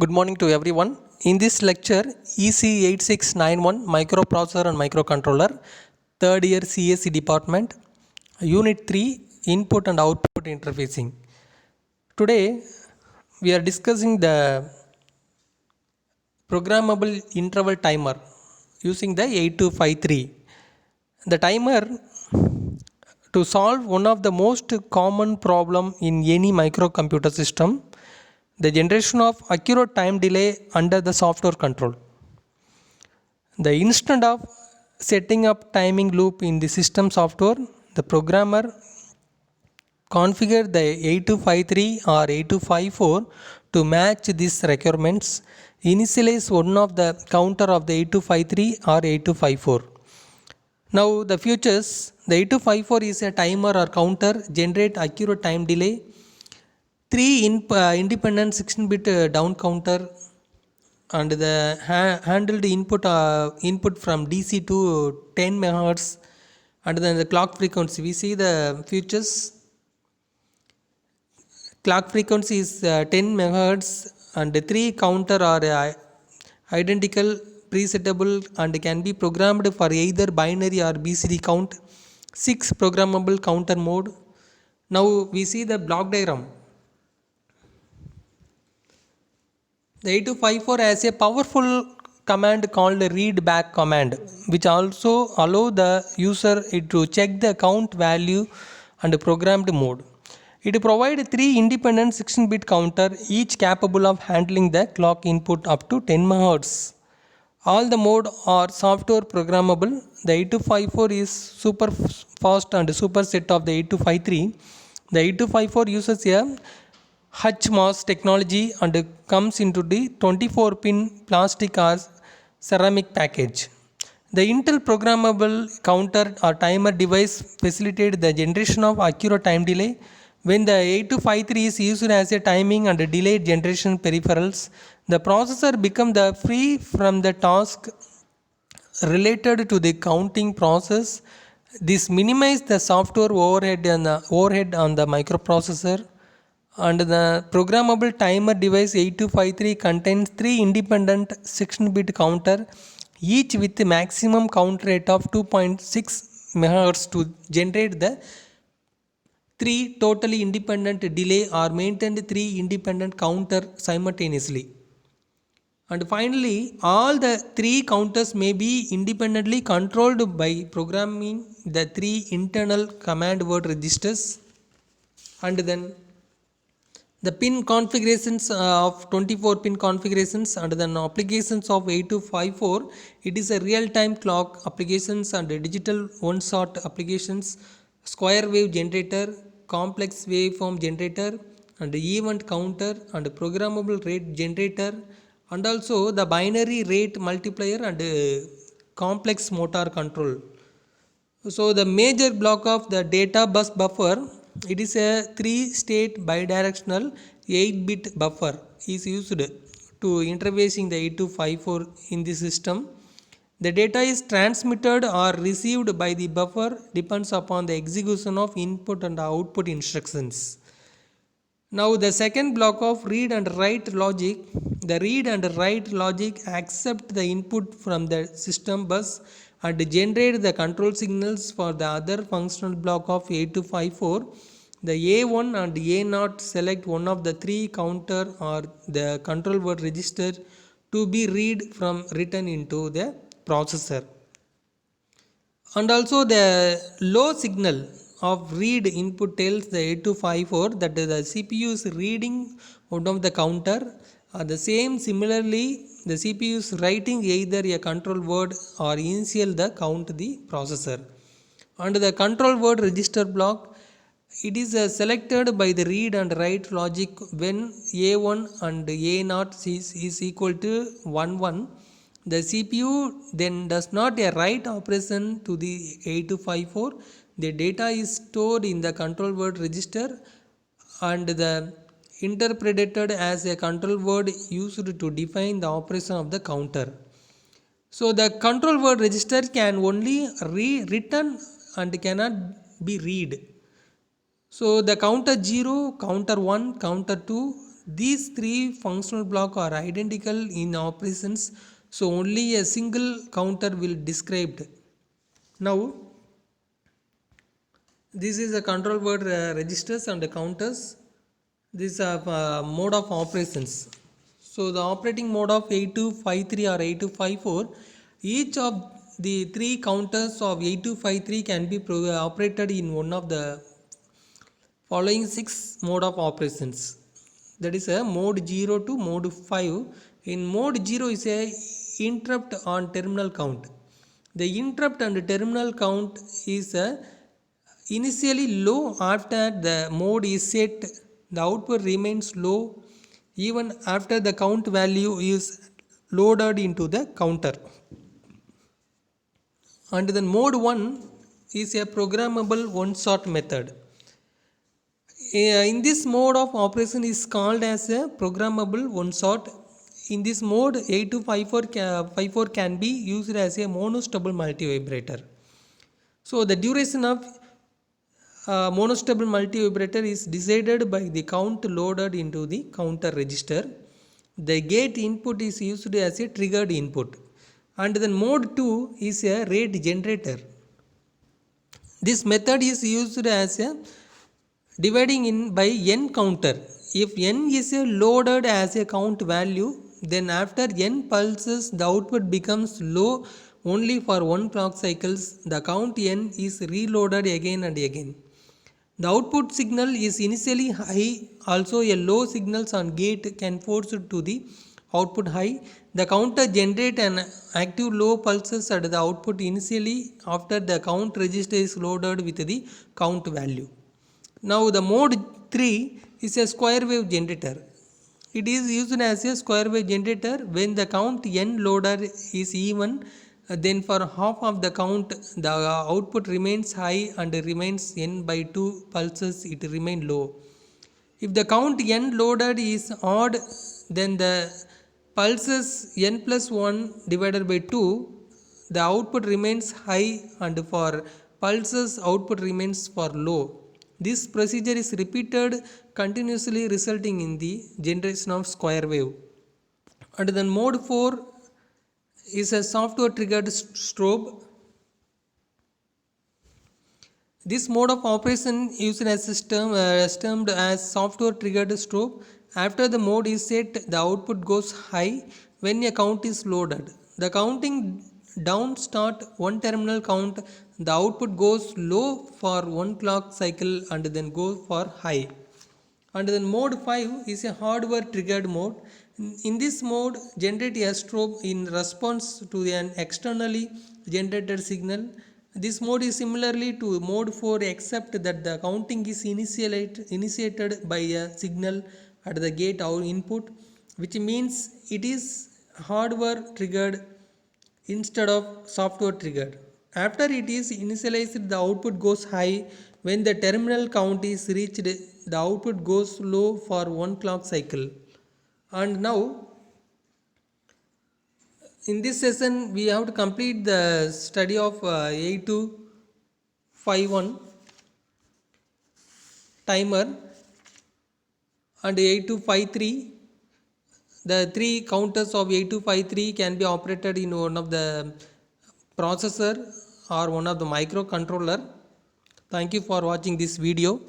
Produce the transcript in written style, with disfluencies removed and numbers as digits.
Good morning to everyone. In this lecture, EC8691 microprocessor and microcontroller, third year CSE department, unit 3 input and output interfacing. Today, we are discussing the programmable interval timer using the 8253. The timer to solve one of the most common problem in any microcomputer system, the generation of accurate time delay under the software control. The instant of setting up timing loop in the system software, the programmer configure the 8253 or 8254 to match these requirements, initialize one of the counter of the 8253 or 8254. Now the features, the 8254 is a timer or counter, generate accurate time delay, 3 independent 16-bit down counter, and the handled input from DC to 10 megahertz, and then the clock frequency. We see the features. Clock frequency is 10 megahertz, and 3 counter are identical, presettable, and can be programmed for either binary or BCD count. 6 programmable counter mode. Now we see the block diagram. The 8254 has a powerful command called read back command, which also allow the user to check the count value and programmed mode. It provides 3 independent 16-bit counter, each capable of handling the clock input up to 10 MHz. All the mode are software programmable. The 8254 is super fast and superset of the 8253. The 8254 uses a HMOS technology and comes into the 24-pin plastic or ceramic package. The Intel programmable counter or timer device facilitates the generation of accurate time delay. When the 8253 is used as a timing and delay generation peripherals, the processor becomes free from the task related to the counting process. This minimizes the software overhead on the microprocessor. And the programmable timer device 8253 contains 3 independent 16-bit counter, each with a maximum count rate of 2.6 MHz to generate the 3 totally independent delay or maintain 3 independent counter simultaneously. And finally, all the 3 counters may be independently controlled by programming the 3 internal command word registers. And then the pin configurations of 24 pin configurations, and then applications of 8254, it is a real time clock applications and digital one shot applications, square wave generator, complex waveform generator, and event counter, and programmable rate generator, and also the binary rate multiplier and complex motor control. So the major block of the data bus buffer, it is a 3-state bidirectional 8-bit buffer is used to interfacing the 8254 in the system. The data is transmitted or received by the buffer depends upon the execution of input and output instructions. Now the second block of read and write logic, the read and write logic accept the input from the system bus and generate the control signals for the other functional block of 8254. The A1 and A0 select one of the 3 counter or the control word register to be read from written into the processor. And also the low signal of read input tells the 8254 that the CPU is reading one of the counter. The same similarly, the CPU is writing either a control word or initial the count the processor. And the control word register block, it is selected by the read and write logic when A1 and A0 is equal to 1 1. The CPU then does not a write operation to the 8254. The data is stored in the control word register and the interpreted as a control word used to define the operation of the counter. So the control word register can only written and cannot be read. So the counter 0, counter 1, counter 2, These three functional blocks are identical in operations, so only a single counter will described. Now this is a control word registers and counters. These are mode of operations. So the operating mode of 8253 or 8254, each of the three counters of 8253 can be operated in one of the following 6 mode of operations. That is a mode 0 to mode 5. In mode 0 is a interrupt on terminal count. The interrupt and terminal count is initially low. After the mode is set, the output remains low even after the count value is loaded into the counter. And then mode 1 is a programmable one shot method. In this mode of operation is called as a programmable one shot. In this mode 8254 can be used as a monostable multivibrator. So the duration of monostable multivibrator is decided by the count loaded into the counter register. The gate input is used as a triggered input. And then mode 2 is a rate generator. This method is used as a dividing in by n counter. If n is loaded as a count value, then after n pulses the output becomes low only for one clock cycles. The count n is reloaded again and again. The output signal is initially high. Also a low signals on gate can force it to the output high. The counter generate an active low pulses at the output initially after the count register is loaded with the count value. Now the mode 3 is a square wave generator. It is used as a square wave generator when the count n loader is even, then for half of the count the output remains high and remains n by 2 pulses it remain low. If the count n loaded is odd, then the pulses n plus 1 divided by 2, the output remains high, and for pulses output remains for low. This procedure is repeated continuously resulting in the generation of square wave. And then mode 4 is a software triggered strobe. This mode of operation used as termed as software triggered strobe. After the mode is set, the output goes high when a count is loaded. The counting down start one terminal count, the output goes low for one clock cycle and then goes for high. And then mode 5 is a hardware triggered mode. In this mode, generate a strobe in response to an externally generated signal. This mode is similarly to mode 4 except that the counting is initiated by a signal at the gate or input, which means it is hardware triggered instead of software triggered. After it is initialized, the output goes high. When the terminal count is reached, the output goes low for one clock cycle. And now in this session we have to complete the study of 8251 timer and 8253. The three counters of 8253 can be operated in one of the processor or one of the microcontroller. Thank you for watching this video.